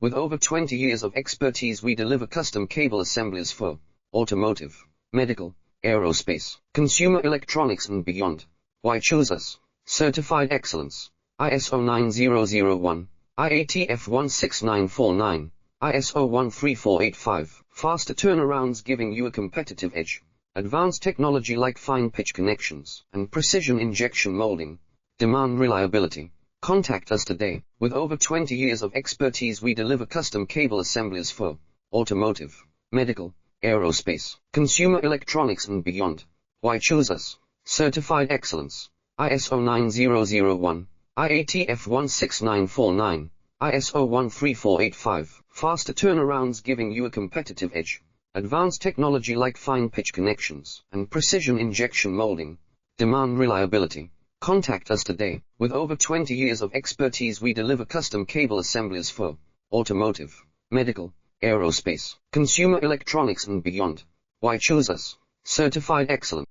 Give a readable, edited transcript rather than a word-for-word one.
With over 20 years of expertise, we deliver custom cable assemblies for automotive, medical, aerospace, consumer electronics and beyond. Why choose us? Certified excellence. ISO 9001, IATF 16949, ISO 13485. Faster turnarounds giving you a competitive edge. Advanced technology like fine pitch connections and precision injection molding. Demand reliability. Contact us today. With over 20 years of expertise, we deliver custom cable assemblies for automotive, medical, aerospace, consumer electronics and beyond. Why choose us? Certified excellence. ISO 9001, IATF 16949, ISO 13485. Faster turnarounds giving you a competitive edge. Advanced technology like fine pitch connections and precision injection molding. Demand reliability. Contact us today. With over 20 years of expertise, we deliver custom cable assemblies for automotive, medical, aerospace, consumer electronics and beyond. Why choose us? Certified excellent.